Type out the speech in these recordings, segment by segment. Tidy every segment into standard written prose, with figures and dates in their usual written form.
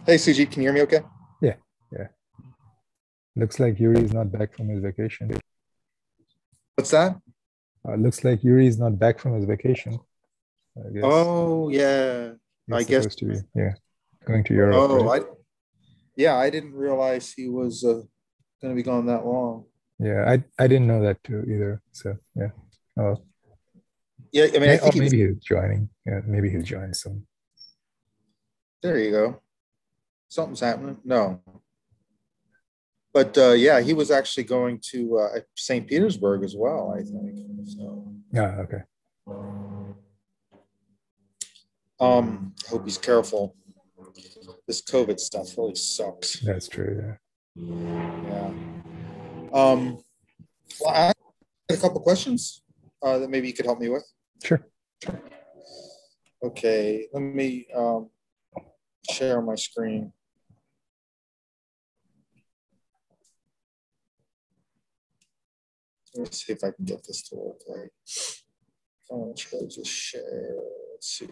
Hey, Suji, can you hear me okay? Yeah, yeah. Looks like Yuri is not back from his vacation. What's that? Looks like Yuri is not back from his vacation. I guess Oh, yeah. I he's guess. supposed to be, yeah, going to Europe, Oh, right? yeah, I didn't realize he was going to be gone that long. Yeah, I didn't know that too either. So yeah. Oh, Yeah, I mean, I or think he was. maybe he's joining. Yeah, maybe he'll join soon. There you go. Something's happening. No, but yeah, he was actually going to St. Petersburg as well, I think. So, Ah, okay. I hope he's careful. This COVID stuff really sucks. That's true. Yeah. Well, I had a couple questions that maybe you could help me with. Yeah. Sure. Okay, let me share my screen. Let me see if I can get this to work right. Oh, try to just share. Let's see.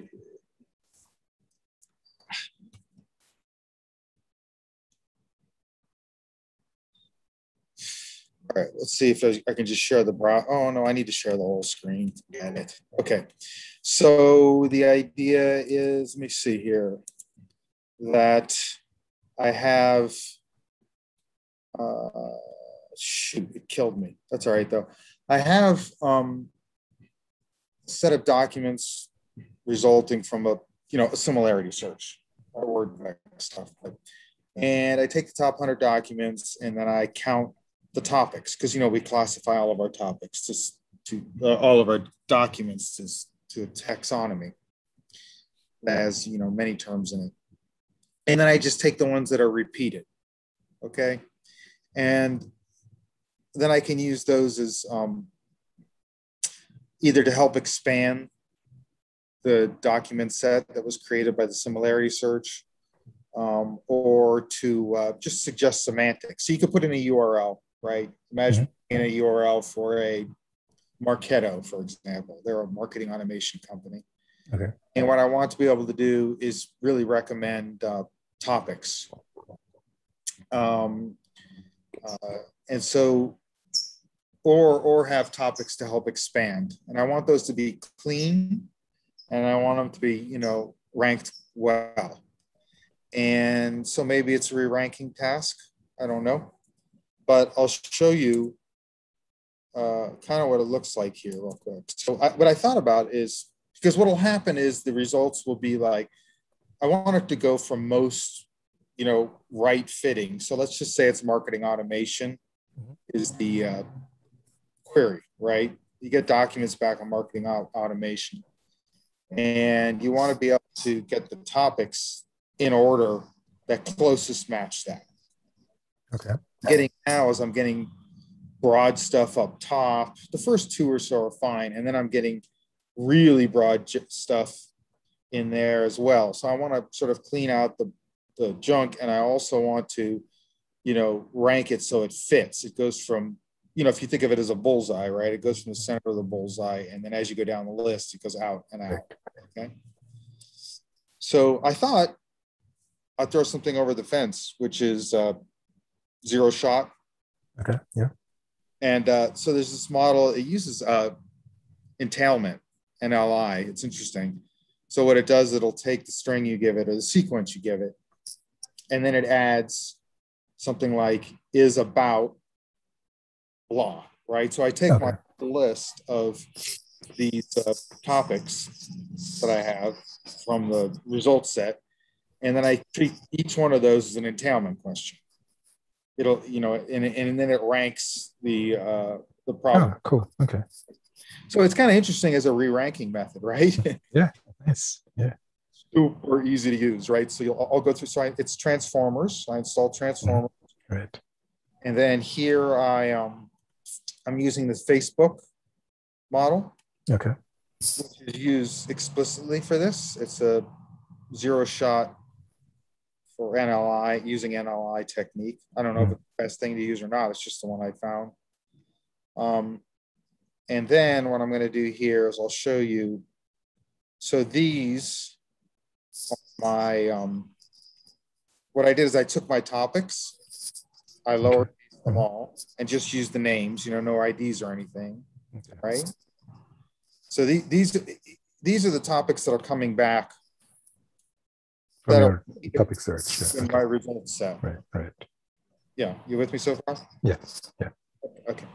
All right, let's see if I can just share the browser. Oh, no, I need to share the whole screen. Forget it. Okay, so the idea is, let me see here, that I have, shoot, it killed me. That's all right, though. I have a set of documents resulting from a similarity search or word stuff. And I take the top 100 documents and then I count the topics because we classify all of our topics to all of our documents to a taxonomy that has many terms in it. And then I just take the ones that are repeated, okay, and then I can use those as either to help expand the document set that was created by the similarity search, or to just suggest semantics. So you could put in a URL, right? Imagine in a URL for a Marketo, for example. They're a marketing automation company. Okay. And what I want to be able to do is really recommend topics. And so, or have topics to help expand. And I want those to be clean and I want them to be, ranked well. And so maybe it's a re-ranking task. I don't know. But I'll show you kind of what it looks like here real quick. So what I thought about is, because what will happen is the results will be like, I want it to go from most, right fitting. So let's just say it's marketing automation is the query, right? You get documents back on marketing automation. And you want to be able to get the topics in order that closest match that. Okay. I'm getting broad stuff up top. The first two or so are fine. And then I'm getting really broad stuff in there as well. So I want to sort of clean out the junk. And I also want to, rank it so it fits. It goes from, if you think of it as a bullseye, right? It goes from the center of the bullseye. And then as you go down the list, it goes out and out. Okay. So I thought I'd throw something over the fence, which is zero shot. Okay. Yeah. And so there's this model, it uses entailment, NLI. It's interesting. So what it does, it'll take the string you give it or the sequence you give it, and then it adds something like is about blah, right? So I take my list of these topics that I have from the result set, and then I treat each one of those as an entailment question. It'll, and then it ranks the problem. Oh, cool. Okay. So it's kind of interesting as a re-ranking method, right? Yeah. Nice. Yeah. Super easy to use, right? So I'll go through. So it's transformers. I install transformers, Right. and then here I'm using the Facebook model, Okay. which is used explicitly for this. It's a zero shot for NLI, using NLI technique. I don't know if it's the best thing to use or not. It's just the one I found. And then what I'm going to do here is I'll show you. So these are my what I did is I took my topics, I Okay. lowered them all, and just used the names, no IDs or anything, Okay. right? So these are the topics that are coming back From your topic search. Yeah. in Okay. my results set. Right, right. Yeah, you with me so far? Yeah, yeah. Okay.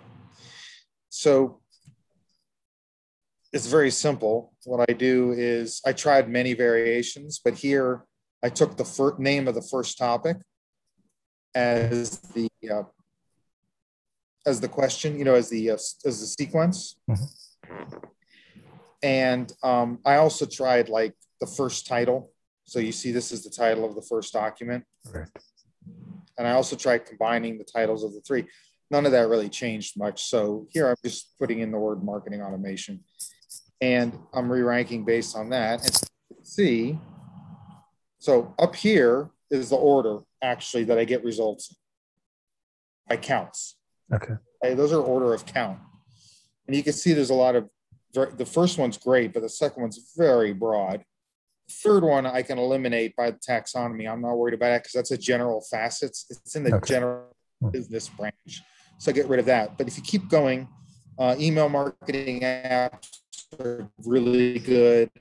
So it's very simple. What I do is I tried many variations, but here I took the name of the first topic as the question, as the sequence. Mm-hmm. And I also tried like the first title. So you see this is the title of the first document. Right. And I also tried combining the titles of the three. None of that really changed much. So here I'm just putting in the word marketing automation. And I'm re-ranking based on that. And you can see, so up here is the order actually that I get results by counts. Okay. Those are order of count. And you can see there's a lot of, the first one's great, but the second one's very broad. The third one I can eliminate by the taxonomy. I'm not worried about it because that's a general facets. It's in the general business branch. So I get rid of that. But if you keep going, email marketing apps are really good.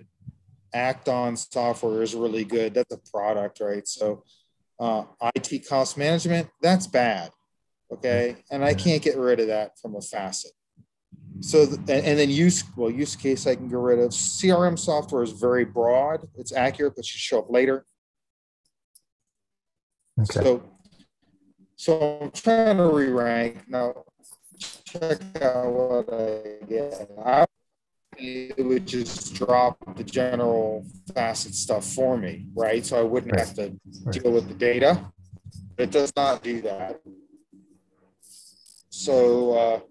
Act-on software is really good. That's a product, right? So IT cost management, that's bad. Okay. And I can't get rid of that from a facet. So, and then use case I can get rid of. CRM software is very broad. It's accurate, but should show up later. Okay. So I'm trying to re-rank. Now, check out what I get. It would just drop the general facet stuff for me, right? So I wouldn't have to deal with the data. It does not do that. So,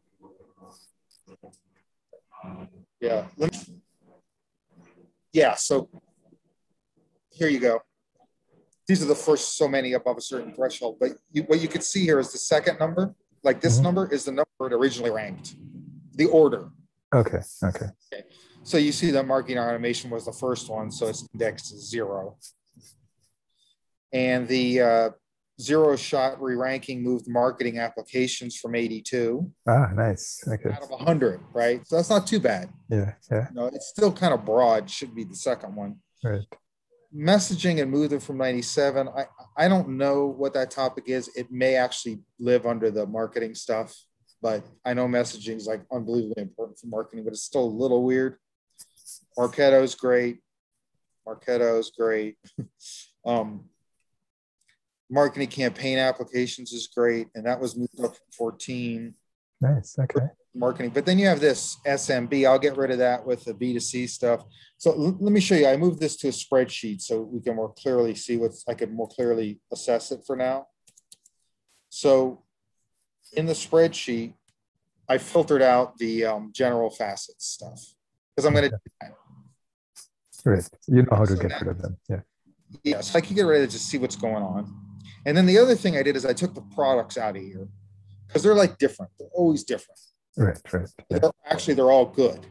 so here you go. These are the first so many above a certain threshold, but what you can see here is the second number, like this number is the number it originally ranked, the order. Okay. So you see that marketing automation was the first one, so it's indexed to 0. And the zero shot re-ranking moved marketing applications from 82. Ah, nice. Okay. Out of 100, right? So that's not too bad. Yeah. It's still kind of broad, should be the second one. Right. Messaging and moved it from 97. I don't know what that topic is. It may actually live under the marketing stuff, but I know messaging is like unbelievably important for marketing, but it's still a little weird. Marketo is great. Marketing campaign applications is great, and that was moved up from 14. Nice. Okay. Marketing, but then you have this SMB. I'll get rid of that with the B2C stuff. So let me show you. I moved this to a spreadsheet so we can more clearly see I could more clearly assess it for now. So in the spreadsheet, I filtered out the general facets stuff because I'm going to do that. Right. You know how to get rid of them. Yeah. Yeah. So I can get rid of it to see what's going on. And then the other thing I did is I took the products out of here because they're like different. They're always different. Right. Yeah. They're all good.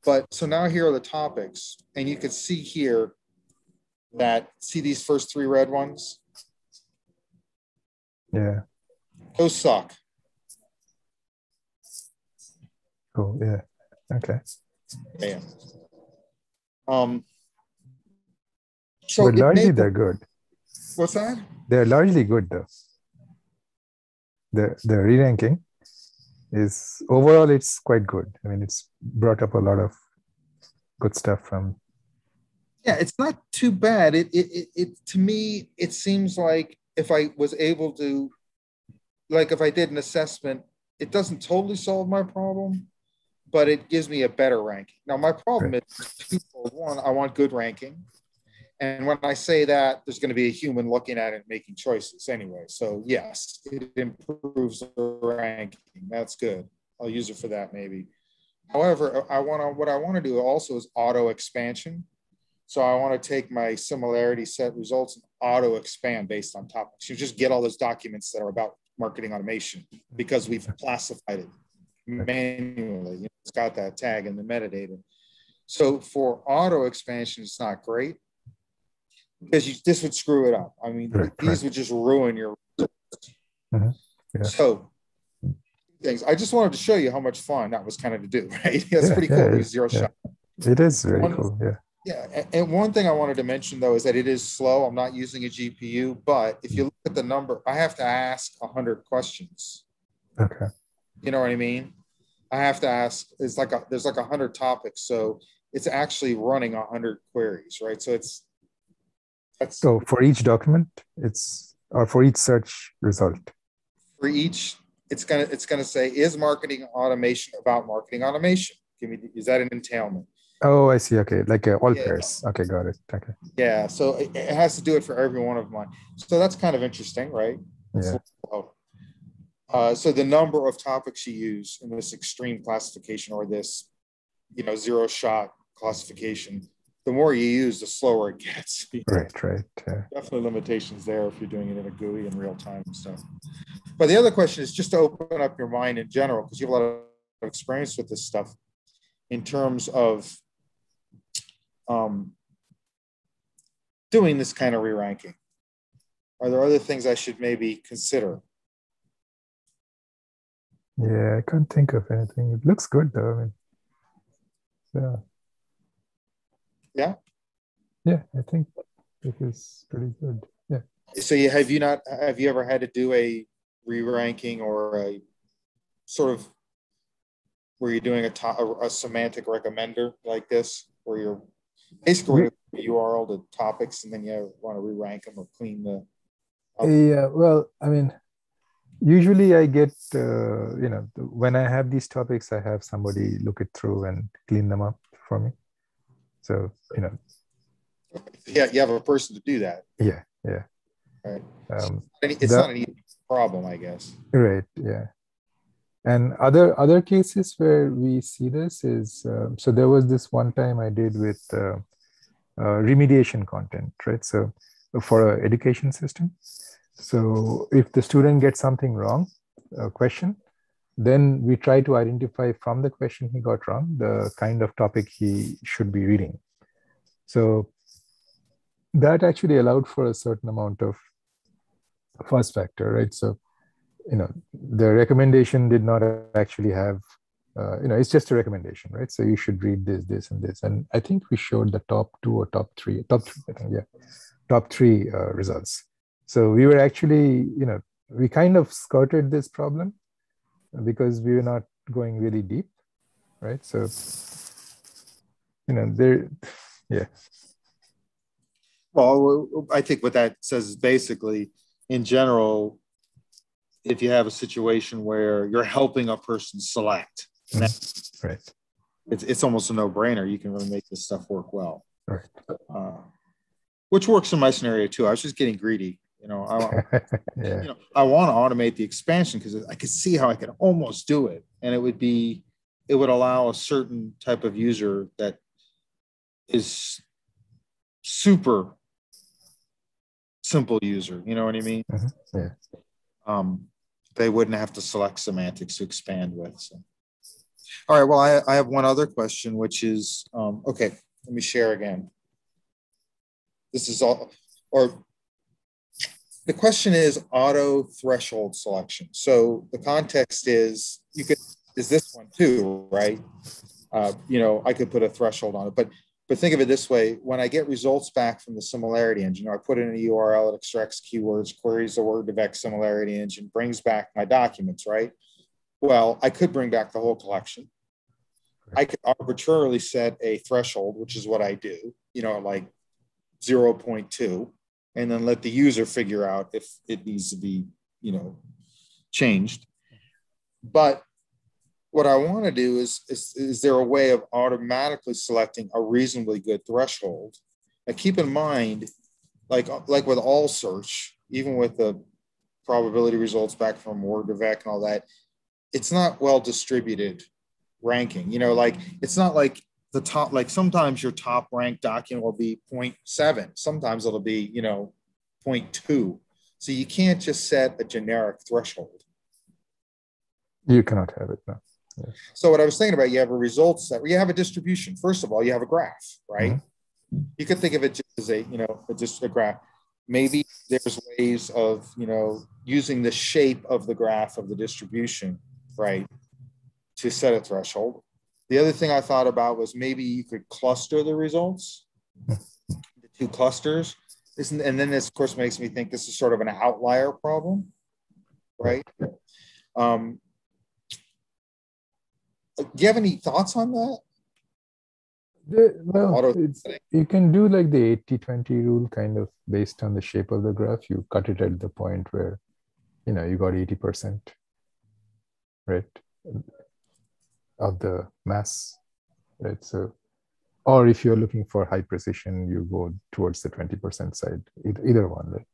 But so now here are the topics, and you can see here that see these first 3 red ones. Yeah. Those suck. Cool. Yeah. Okay. Yeah. So but largely they're good. What's that? They're largely good though. The re-ranking is overall it's quite good. I mean, it's brought up a lot of good stuff from. Yeah, it's not too bad. It to me it seems like if I was able to, like if I did an assessment, it doesn't totally solve my problem, but it gives me a better ranking. Now my problem is twofold. One, I want good ranking. And when I say that, there's going to be a human looking at it and making choices anyway. So yes, it improves the ranking. That's good. I'll use it for that maybe. However, what I want to do also is auto expansion. So I want to take my similarity set results and auto expand based on topics. You just get all those documents that are about marketing automation because we've classified it manually. It's got that tag in the metadata. So for auto expansion, it's not great. because this would screw it up. I mean, these would just ruin your results. Yeah. So things. I just wanted to show you how much fun that was kind of to do, right? That's pretty cool. Use zero shot. It is very cool. Yeah. Yeah. And one thing I wanted to mention though is that it is slow. I'm not using a GPU, but if you look at the number, I have to ask 100 questions. Okay. You know what I mean? I have to ask. There's like 100 topics, so it's actually running 100 queries, right? So so for each document, or for each search result. For each, it's gonna say, is marketing automation about marketing automation? Is that an entailment? Oh, I see. Okay, like all pairs. Okay, got it. Okay. Yeah, so it has to do it for every one of mine. So that's kind of interesting, right? Yeah. So the number of topics you use in this extreme classification, or this, zero shot classification, the more you use, the slower it gets. Right. Definitely limitations there if you're doing it in a GUI in real time and stuff. But the other question is just to open up your mind in general, because you have a lot of experience with this stuff in terms of doing this kind of re-ranking. Are there other things I should maybe consider? Yeah, I can't think of anything. It looks good though. I mean, yeah. Yeah, I think it is pretty good. Yeah. So have you ever had to do a re-ranking or a sort of where you're doing a semantic recommender like this, where you're basically a URL to topics and then you want to re-rank them or clean the Yeah, well, I mean, usually I get, when I have these topics, I have somebody look it through and clean them up for me. So, Yeah, you have a person to do that. Yeah. Right. It's not an easy problem, I guess. Right, yeah. And other cases where we see this is, so there was this one time I did with remediation content, right? So for an education system. So if the student gets something wrong, a question, then we try to identify from the question he got wrong, the kind of topic he should be reading. So that actually allowed for a certain amount of fuzz factor, right? So, the recommendation did not actually have, it's just a recommendation, right? So you should read this, this, and this. And I think we showed the top three, I think, yeah, top three results. So we were actually, we kind of skirted this problem because we were not going really deep, right? So, yeah. Well, I think what that says is basically, in general, if you have a situation where you're helping a person select, right, it's almost a no-brainer. You can really make this stuff work well. Right. Which works in my scenario too. I was just getting greedy. I want to automate the expansion because I could see how I could almost do it, and it would allow a certain type of user that is super simple user. You know what I mean? Yeah. They wouldn't have to select semantics to expand with. So. All right. Well, I have one other question, which is, okay, let me share again. This is all, or the question is auto threshold selection. So the context is, is this one too, right? I could put a threshold on it, but think of it this way. When I get results back from the similarity engine, I put in a URL, it extracts keywords, queries the Word2Vec similarity engine, brings back my documents, right? Well, I could bring back the whole collection. I could arbitrarily set a threshold, which is what I do, like 0.2, and then let the user figure out if it needs to be, changed. But what I want to do is there a way of automatically selecting a reasonably good threshold? Now, keep in mind, like with all search, even with the probability results back from Word2Vec and all that, it's not well distributed ranking. It's not like the top, like sometimes your top ranked document will be 0.7. Sometimes it'll be, 0.2. So you can't just set a generic threshold. You cannot have it, no. Yeah. So what I was thinking about, you have a results set where you have a distribution. First of all, you have a graph, right? Mm-hmm. You could think of it just as a, just a graph. Maybe there's ways of, using the shape of the graph of the distribution, right, to set a threshold. The other thing I thought about was maybe you could cluster the results, the two clusters. And then this, of course, makes me think this is sort of an outlier problem, right? Do you have any thoughts on that? Well, you can do like the 80-20 rule kind of based on the shape of the graph. You cut it at the point where, you got 80%, right, of the mass, right? So, or if you're looking for high precision, you go towards the 20% side, either one, right?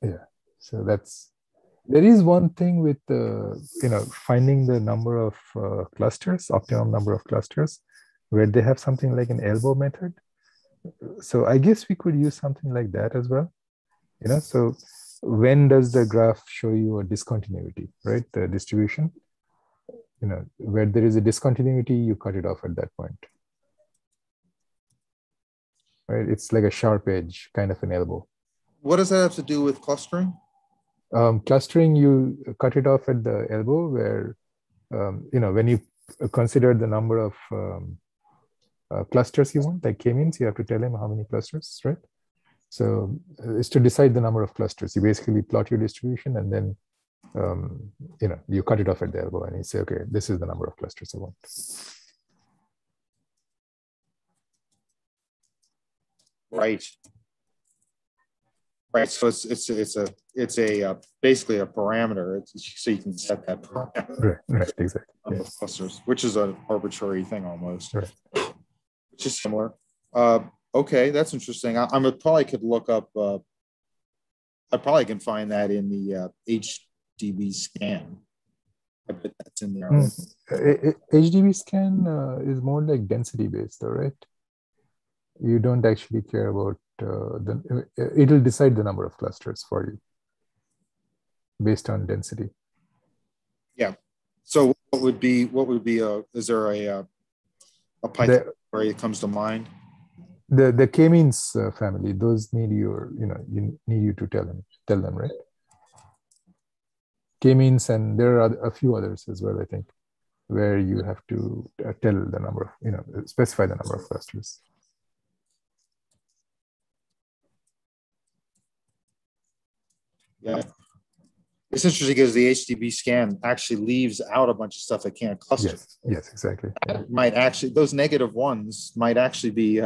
Yeah, so there is one thing with finding the number of clusters, optimum number of clusters, where they have something like an elbow method. So I guess we could use something like that as well. So when does the graph show you a discontinuity, right? The distribution, where there is a discontinuity, you cut it off at that point, right? It's like a sharp edge, kind of an elbow. What does that have to do with clustering? Clustering, you cut it off at the elbow where, when you consider the number of clusters you want, like k-means, you have to tell him how many clusters, right? So it's to decide the number of clusters. You basically plot your distribution and then, you cut it off at the elbow and you say, okay, this is the number of clusters I want. Right. Right. So it's basically a parameter. So you can set that parameter. Right. Exactly. Yeah. Clusters, which is an arbitrary thing almost. Right. Which is similar. Okay, that's interesting. I probably could look up. I probably can find that in the HDB scan. I bet that's in there. HDB scan is more like density based, though, right? You don't actually care about it'll decide the number of clusters for you based on density. Yeah. So what would be is there a Python where it comes to mind? The k-means family, those need you need you to tell them, right? K-means, and there are a few others as well, I think, where you have to tell the number of, specify the number of clusters. Yeah. It's interesting because the HDB scan actually leaves out a bunch of stuff that can't cluster. Yes, exactly. Yeah. Might actually, those negative ones might actually be,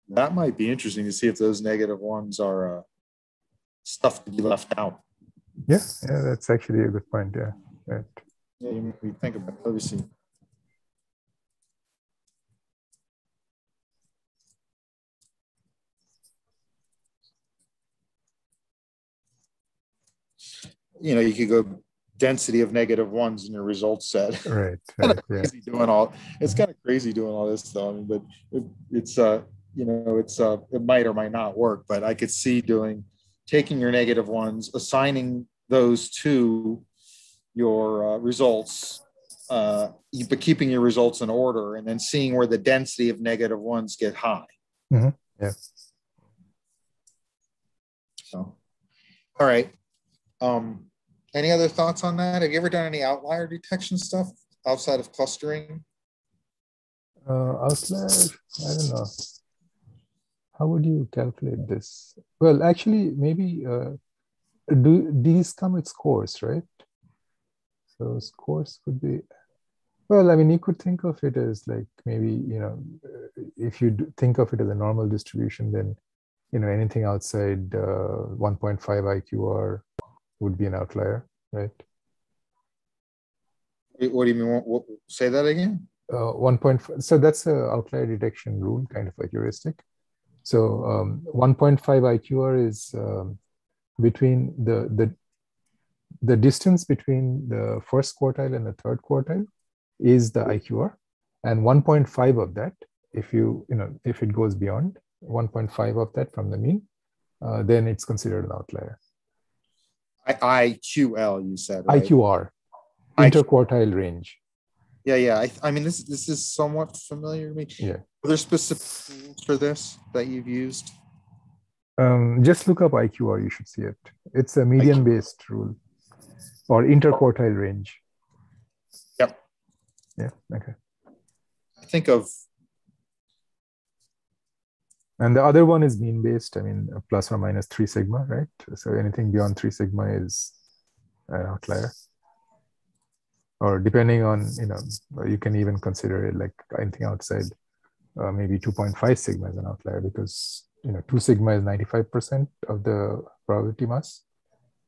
that might be interesting to see if those negative ones are stuff to be left out. Yeah, that's actually a good point. Yeah, right. Yeah, you think about it. Let me see. You could go density of negative ones in your results set. Right. Crazy doing all. It's kind of crazy doing all this though. I mean, but it's it might or might not work. But I could see taking your negative ones, assigning those to your results, but keeping your results in order, and then seeing where the density of negative ones get high. Mm-hmm. Yeah. So, all right. Any other thoughts on that? Have you ever done any outlier detection stuff outside of clustering? Outlier, I don't know. How would you calculate this? Well, actually, maybe do these come with scores, right? So scores could be, well, I mean, you could think of it as like maybe, if you think of it as a normal distribution, then, anything outside 1.5 IQR would be an outlier, right? What do you mean? Say that again? 1.5. So that's an outlier detection rule, kind of a heuristic. So 1.5 IQR is between the distance between the first quartile and the third quartile is the IQR, and 1.5 of that, if it goes beyond 1.5 of that from the mean, then it's considered an outlier. IQL, you said, right? IQR, interquartile range. Yeah. I mean, this is somewhat familiar to me. Yeah. Are there specific tools for this that you've used? Just look up IQR, you should see it. It's a median-based rule or interquartile range. Yep. Yeah, okay. I think of. And the other one is mean-based, I mean, plus or minus 3 sigma, right? So anything beyond 3 sigma is an outlier. Or depending on, you can even consider it like anything outside maybe 2.5 sigma is an outlier because, 2 sigma is 95% of the probability mass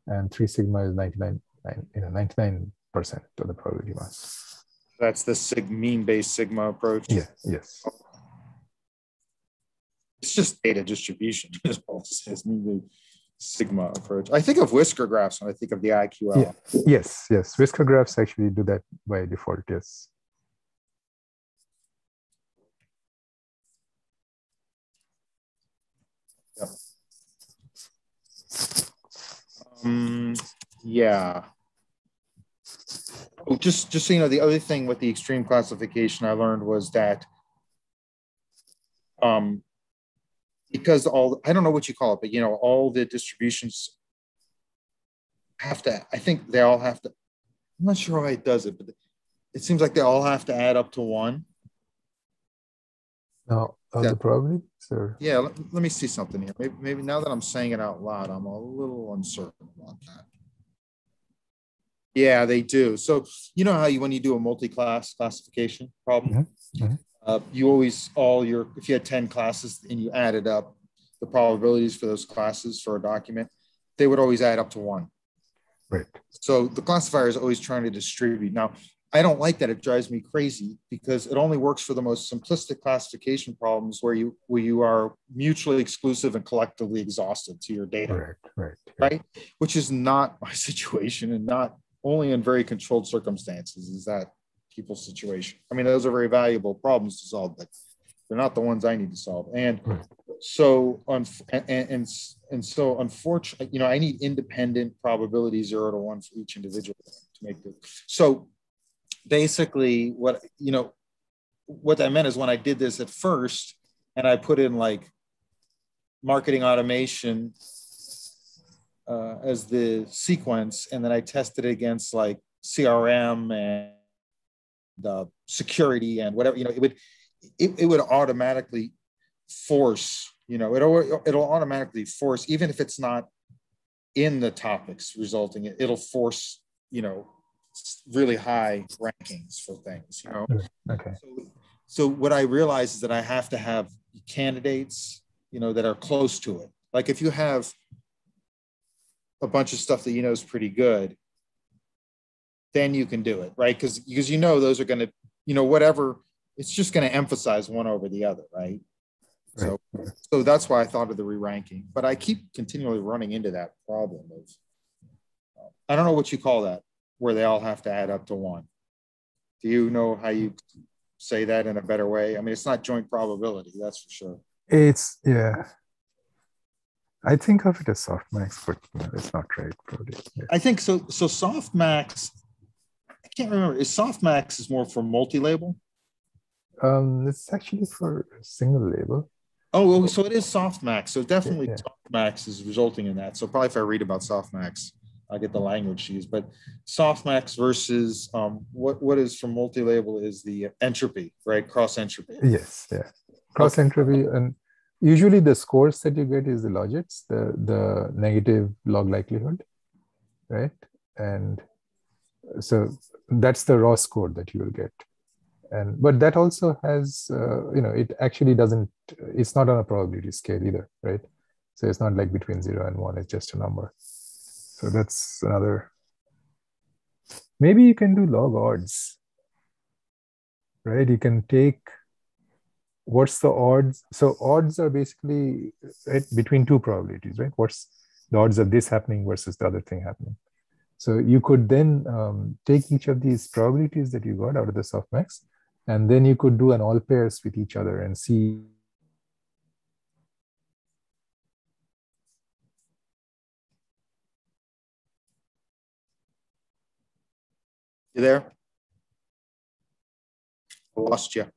and 3 sigma is 99% of the probability mass. That's the mean-based sigma approach. Yeah, yes. It's just data distribution. It's mean-based sigma approach. I think of whisker graphs when I think of the IQL. Yeah. Yes. Whisker graphs actually do that by default, yes. Yep. Yeah. Oh, just so you know, the other thing with the extreme classification I learned was that because I don't know what you call it, but all the distributions have to, I think they all have to, I'm not sure how it does it, but it seems like they all have to add up to 1. No, the probability? Sir. Yeah, let me see something here. Maybe now that I'm saying it out loud, I'm a little uncertain about that. Yeah, they do. So you know how when you do a multi-class classification problem, you always if you had 10 classes and you added up the probabilities for those classes for a document, they would always add up to 1. Right. So the classifier is always trying to distribute. Now, I don't like that. It drives me crazy because it only works for the most simplistic classification problems where you are mutually exclusive and collectively exhaustive to your data. Right. Which is not my situation, and not only in very controlled circumstances is that people's situation. I mean, those are very valuable problems to solve, but they're not the ones I need to solve. And so unfortunately, I need independent probability 0 to 1 for each individual to make it. So basically what that meant is when I did this at first and I put in like marketing automation as the sequence, and then I tested it against like CRM and security and whatever, it would automatically force, it'll automatically force, even if it's not in the topics resulting, it'll force, really high rankings for things, Okay. So what I realized is that I have to have candidates, that are close to it. Like if you have a bunch of stuff that is pretty good, then you can do it, right? Because those are going to, whatever, it's just going to emphasize one over the other, right? So that's why I thought of the re-ranking. But I keep continually running into that problem of, I don't know what you call that, where they all have to add up to 1. Do you know how you say that in a better way? I mean, it's not joint probability, that's for sure. I think of it as softmax, but it's not right, probably. Yeah. I think so. So softmax, I can't remember. Is softmax is more for multi-label? It's actually for single label. Oh, so it is softmax. So definitely softmax is resulting in that. So probably if I read about softmax, I'll get the language to use. But softmax versus what is for multi-label is the entropy, right? Cross entropy. Yes, yeah. Cross entropy, and usually the scores that you get is the logits, the negative log likelihood, right? And so that's the raw score that you will get. But that also has, it actually doesn't, it's not on a probability scale either, right? So it's not like between 0 and 1, it's just a number. So that's another. Maybe you can do log odds, right? You can take, what's the odds? So odds are basically between 2 probabilities, right? What's the odds of this happening versus the other thing happening? So you could then take each of these probabilities that you got out of the softmax, and then you could do an all pairs with each other and see. You there? I lost you.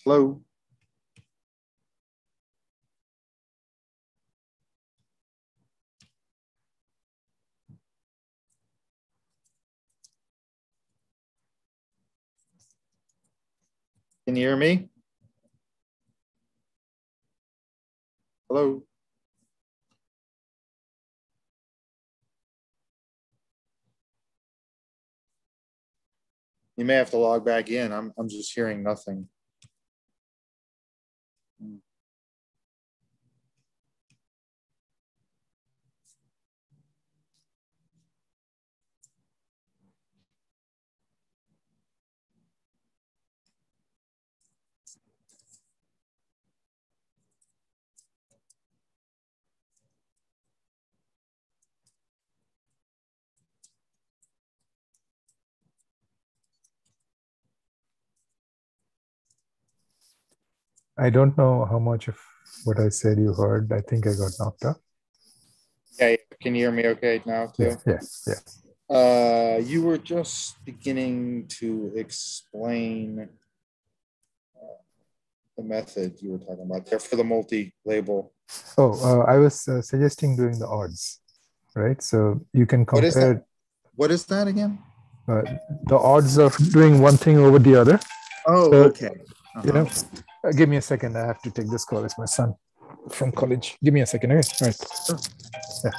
Hello. Can you hear me? Hello. You may have to log back in. I'm just hearing nothing. I don't know how much of what I said you heard. I think I got knocked out. Yeah, can you hear me okay now too? Yeah. You were just beginning to explain the method you were talking about there for the multi-label. Oh, I was suggesting doing the odds, right? So you can compare. What is that? What is that again? The odds of doing one thing over the other. Oh, so, okay. You know, give me a second. I have to take this call. It's my son from college. Give me a second. Okay. All right. Sure. Yeah.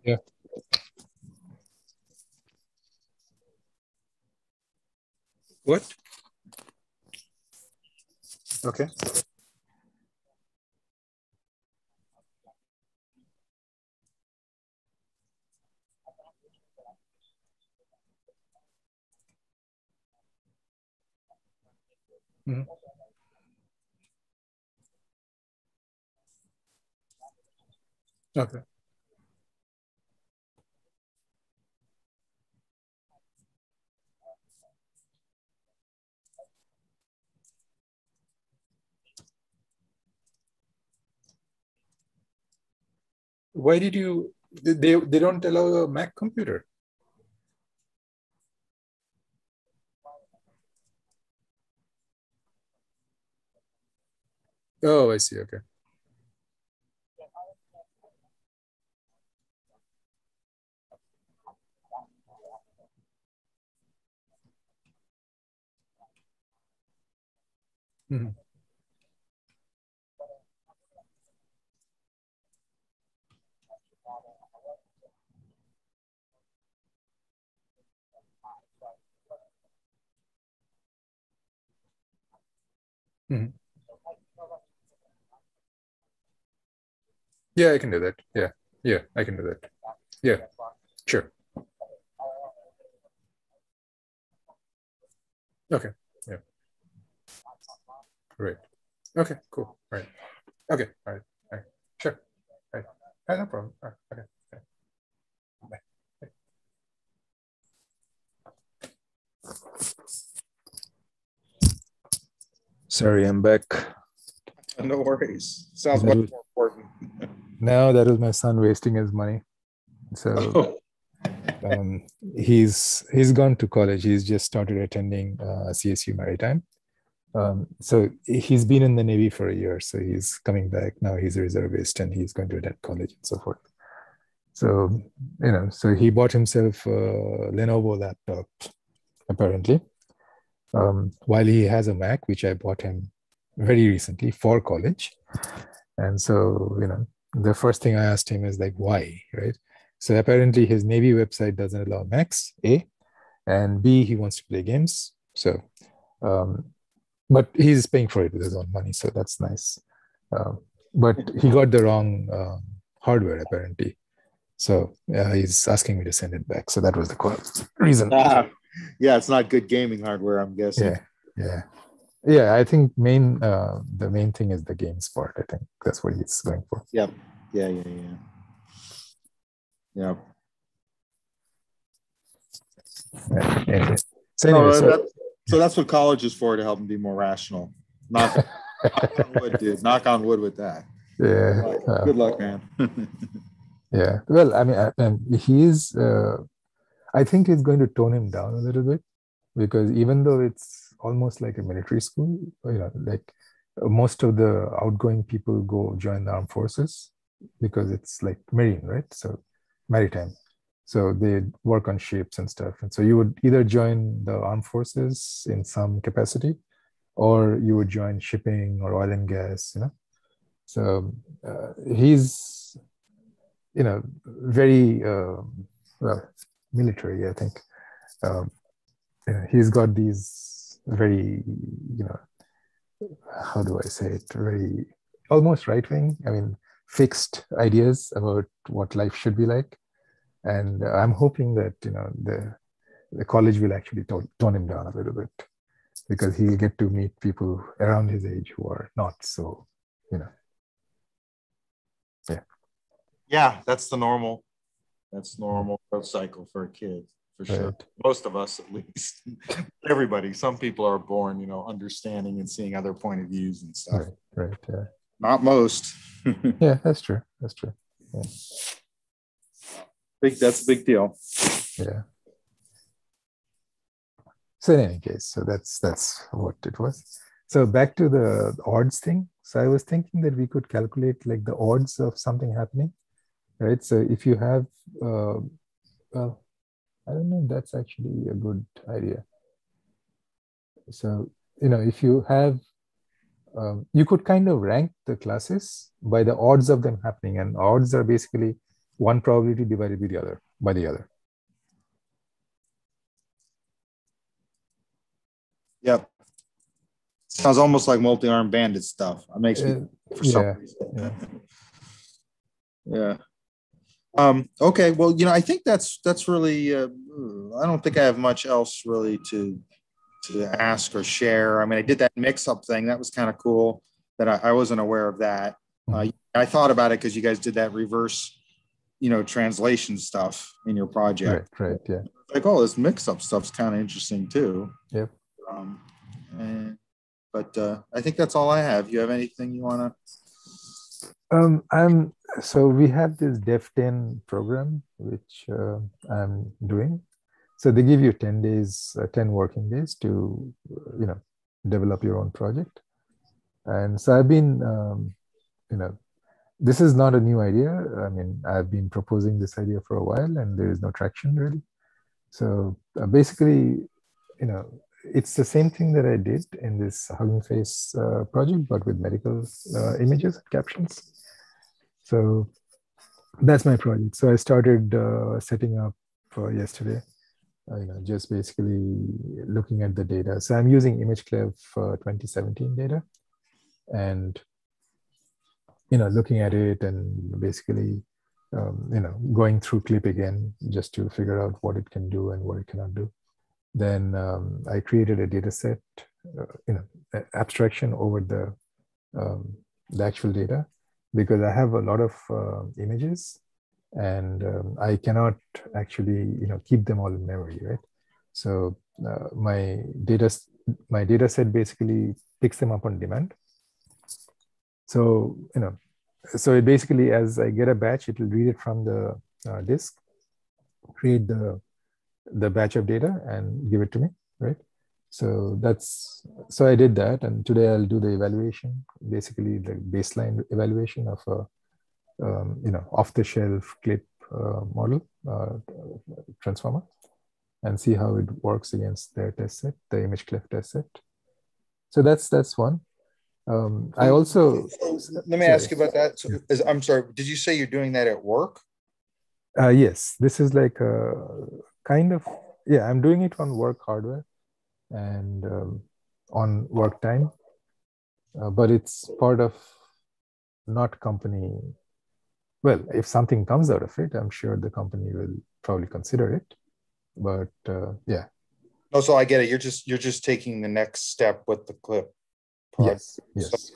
Yeah. What? Okay. Mm-hmm. Okay. Why did you? They don't allow a Mac computer. Oh, I see. Okay. Mm-hmm. Mm-hmm. Yeah, I can do that. Yeah. Yeah, I can do that. Yeah, sure. Okay. Yeah. Great. Okay, cool. Right. Okay. All right. All right. Sure. Right. No problem. All right. Okay. Okay. Bye. Bye. Sorry, I'm back. No worries. Sounds much more important. Now that was my son wasting his money. So he's gone to college. He's just started attending CSU Maritime. So he's been in the Navy for a year. So he's coming back now. He's a reservist and he's going to attend college and so forth. So so he bought himself a Lenovo laptop apparently. While he has a Mac, which I bought him very recently for college. And so, the first thing I asked him is like, why, right? So apparently his Navy website doesn't allow Macs, A, and B, he wants to play games. So, but he's paying for it with his own money, so that's nice. But he got the wrong hardware apparently. So he's asking me to send it back. So that was the reason. Yeah, it's not good gaming hardware, I'm guessing. Yeah. I think the main thing is the games part. I think that's what he's going for. Yep. Yeah. Anyway. So that's what college is for, to help him be more rational. Knock on wood, dude. Knock on wood with that. Yeah. Good luck, man. Yeah. Well, I mean, he is. I think he's going to tone him down a little bit because even though it's almost like a military school, like most of the outgoing people go join the armed forces because it's like marine, right? So maritime. So they work on ships and stuff. And so you would either join the armed forces in some capacity, or you would join shipping or oil and gas, So he's, very, well, military, I think. He's got these very, how do I say it? Very almost right wing. I mean, fixed ideas about what life should be like. And I'm hoping that, the college will actually tone him down a little bit, because he'll get to meet people around his age who are not so, yeah. Yeah, that's normal growth cycle for a kid, for sure. Right. Most of us, at least. Everybody. Some people are born, understanding and seeing other point of views and stuff. Right. Yeah. Not most. Yeah, that's true. Yeah. That's a big deal. Yeah. So in any case, so that's what it was. So back to the odds thing. So I was thinking that we could calculate like the odds of something happening, right? So if you have, well, I don't know if that's actually a good idea. So, if you have, you could kind of rank the classes by the odds of them happening, and odds are basically one probability divided by the other. Yep. Sounds almost like multi-armed bandit stuff. It makes me for some reason. Yeah. Okay. Well, I think that's really. I don't think I have much else really to ask or share. I mean, I did that mix-up thing. That was kind of cool. That I wasn't aware of that. I thought about it because you guys did that reverse, translation stuff in your project. Right. Yeah. Like, oh, this mix-up stuff's kind of interesting too. Yep. But I think that's all I have. You have anything you want to? So we have this Dev10 program, which I'm doing. So they give you 10 days, 10 working days to, develop your own project. And so I've been, this is not a new idea. I mean, I've been proposing this idea for a while, and there is no traction really. So basically, it's the same thing that I did in this Hugging Face project, but with medical images and captions. So that's my project. So I started setting up yesterday, just basically looking at the data. So I'm using ImageClev 2017 data, and looking at it and basically going through clip again just to figure out what it can do and what it cannot do. Then I created a data set, abstraction over the actual data, because I have a lot of images, and I cannot actually keep them all in memory, right? So my data set basically picks them up on demand. So so it basically, as I get a batch, it will read it from the disk, create the batch of data, and give it to me, right? So I did that, and today I'll do the evaluation, basically the baseline evaluation of a off-the-shelf clip model transformer, and see how it works against their test set, the ImageClev test set. So that's one. I also let me ask you about that. So, I'm sorry. Did you say you're doing that at work? Yes, this is like a kind of, yeah, I'm doing it on work hardware and on work time, but it's part of not company. Well, if something comes out of it, I'm sure the company will probably consider it. But yeah. No, so I get it. You're just taking the next step with the clip. Yes,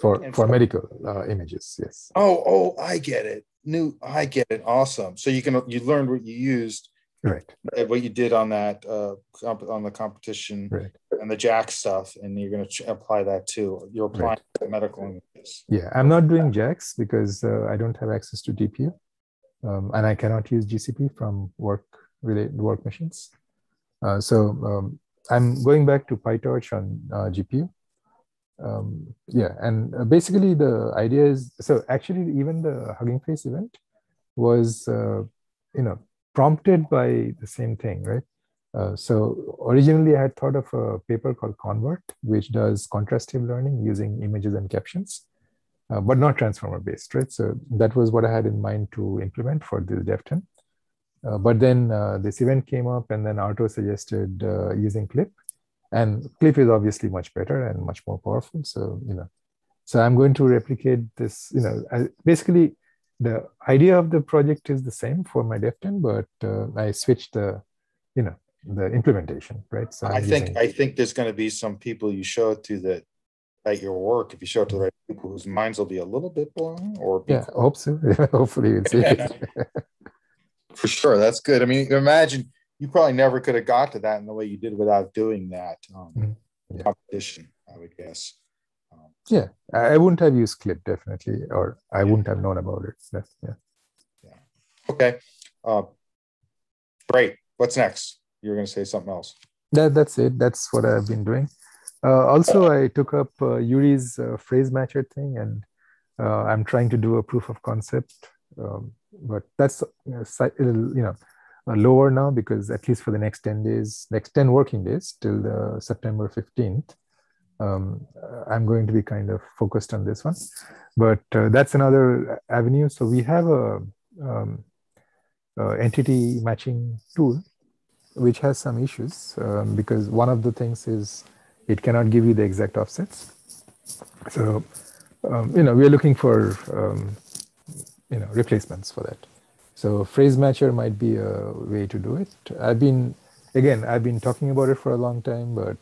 for medical images. Yes. Oh, I get it. I get it. Awesome. So you learned what you used, right? What you did on that on the competition, right, and the Jack stuff, and you're going to apply that too. You're applying to medical images. Yeah, I'm not doing JAX because I don't have access to GPU, and I cannot use GCP from work machines. I'm going back to PyTorch on GPU. Yeah, and basically the idea is, so actually even the Hugging Face event was, prompted by the same thing, right? So originally I had thought of a paper called Convert, which does contrastive learning using images and captions, but not transformer based, right? So that was what I had in mind to implement for this DevTen. But then this event came up, and then Arto suggested using Clip, and Clip is obviously much better and much more powerful. So, so I'm going to replicate this, basically the idea of the project is the same for my DevTen, but I switched the implementation, right? So I think there's going to be some people you show it to that at your work, if you show it to the right people, whose minds will be a little bit blown, or yeah, I hope so. Hopefully we'll see. For sure, that's good. I mean, imagine you probably never could have got to that in the way you did without doing that competition, I would guess. Yeah, I wouldn't have used Clip, definitely, or I wouldn't have known about it. Yeah. Okay. Great. What's next? You were going to say something else. That's it. That's what I've been doing. Also, I took up Yuri's phrase matcher thing, and I'm trying to do a proof of concept, but that's lower now, because at least for the next 10 days, next 10 working days till September 15th, I'm going to be kind of focused on this one. But that's another avenue. So we have a entity matching tool which has some issues, because one of the things is it cannot give you the exact offsets. So we are looking for replacements for that. So phrase matcher might be a way to do it. I've been talking about it for a long time, but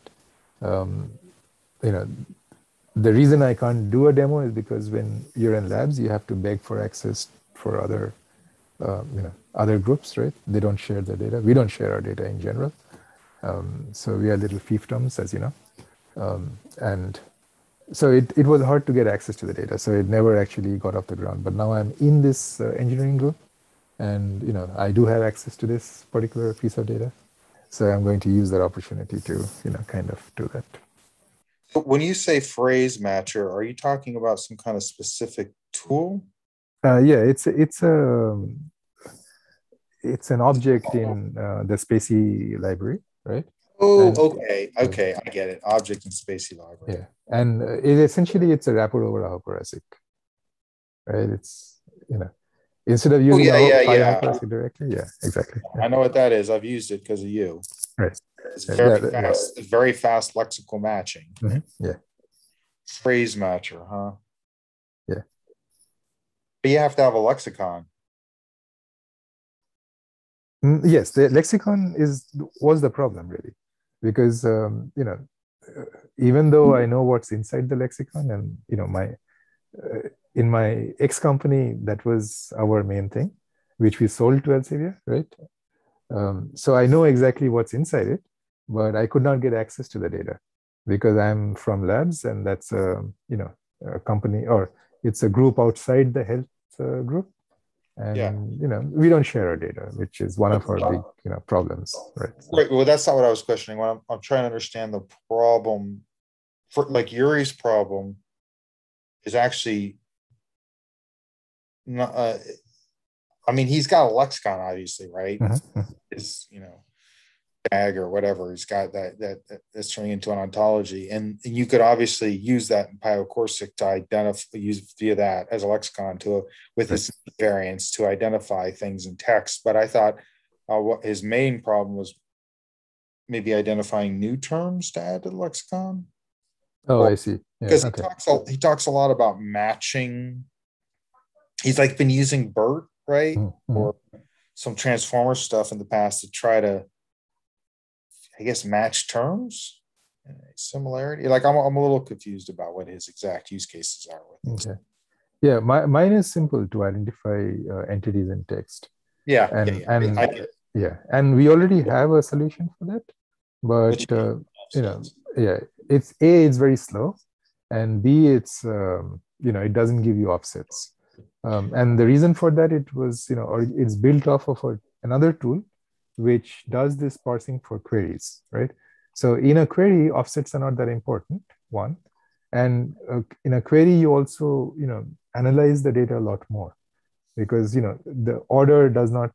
the reason I can't do a demo is because when you're in labs, you have to beg for access for other other groups, right? They don't share their data. We don't share our data in general. So we are little fiefdoms, as you know. And so it was hard to get access to the data. So it never actually got off the ground. But now I'm in this engineering group, and I do have access to this particular piece of data. So I'm going to use that opportunity to kind of do that. So when you say phrase matcher, are you talking about some kind of specific tool? Yeah, it's an object in the Spacey library, right? Oh, okay, I get it. Object in Spacey library. Yeah, and it's a wrapper over a hoperic, right? It's instead of using hoperic directly, yeah, exactly. I know what that is. I've used it because of you. Right. It's very fast. It's very fast lexical matching. Yeah. Phrase matcher, huh? Yeah. But you have to have a lexicon. Yes, the lexicon was the problem, really, because even though I know what's inside the lexicon, and in my ex company, that was our main thing, which we sold to Elsevier, right? So I know exactly what's inside it, but I could not get access to the data because I'm from labs, and that's a company, or it's a group outside the health group. And we don't share our data, which is one of our big problems, right? Right. Well, that's not what I was questioning. What I'm trying to understand the problem, for like Yuri's problem, is actually not. I mean, he's got a lexicon, obviously, right? It's tag or whatever. He's got that's turning into an ontology, and you could obviously use that in PyOcorsic to identify, use via that as a lexicon with his variants to identify things in text. But I thought what his main problem was maybe identifying new terms to add to the lexicon. Oh, I see. Because he talks a lot about matching. He's like been using BERT, right, or some transformer stuff in the past to try to, I guess, match terms, similarity. Like I'm a little confused about what his exact use cases are with this. Okay. Yeah, mine is simple to identify entities in text. Yeah, and we already have a solution for that, but it's very slow, and B, it's it doesn't give you offsets, and the reason for that, it was it's built off of another tool which does this parsing for queries, right? So in a query, offsets are not that important, one. And in a query, you also, analyze the data a lot more, because, the order does not,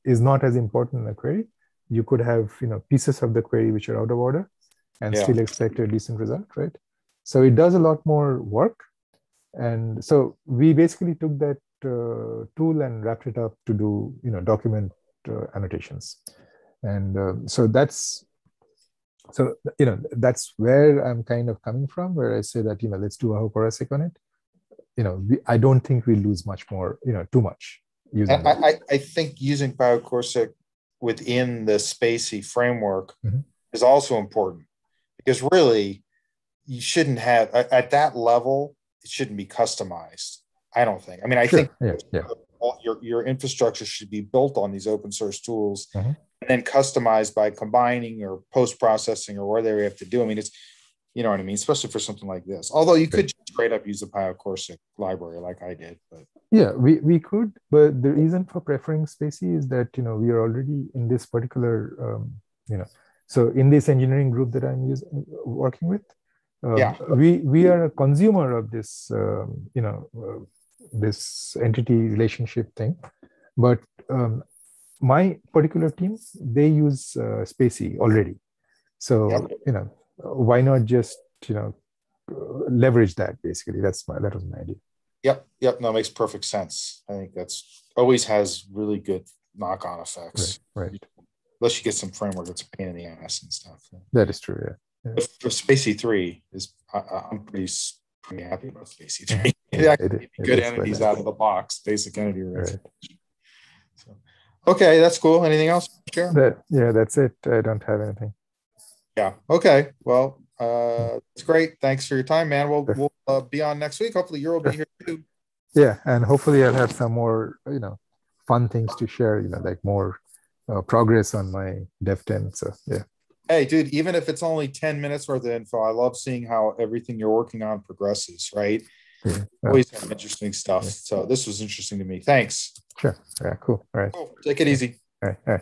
is not as important in a query. You could have, pieces of the query which are out of order and still expect a decent result, right? So it does a lot more work. And so we basically took that tool and wrapped it up to do, document annotations. And so that's where I'm kind of coming from, where I say that, let's do a Hoporasic on it. I don't think we lose much more, too much using that. I think using PyCorsic within the Spacey framework is also important, because really you shouldn't have, at that level, it shouldn't be customized. I don't think. I mean, I think your infrastructure should be built on these open source tools and then customized by combining or post-processing or whatever you have to do. I mean, it's, you know what I mean? Especially for something like this. Although you could just straight up use the PyCorsic library like I did. But yeah, we could. But the reason for preferring Spacey is that, we are already in this particular, so in this engineering group that I'm working with, we are a consumer of this, this entity relationship thing. But my particular team, they use Spacey already. So, why not just, leverage that, basically. That was my idea. Yep. No, it makes perfect sense. I think that's always has really good knock-on effects. Right. Unless you get some framework that's a pain in the ass and stuff. That is true, yeah. For Spacey 3 is, I'm pretty happy about Spacey 3. Good entities out of the box, basic entity. Right. So, okay, that's cool. Anything else? Sure. That's it. I don't have anything. Yeah. Okay. Well, it's great. Thanks for your time, man. We'll be on next week. Hopefully, you'll be here too. Yeah, and hopefully, I'll have some more, fun things to share. Like more progress on my Dev 10. So yeah. Hey, dude. Even if it's only 10 minutes worth of info, I love seeing how everything you're working on progresses. Right. Yeah. Always have interesting stuff. Yeah. So this was interesting to me. Thanks. Sure. Yeah. Cool. All right. Cool. Take it easy. All right.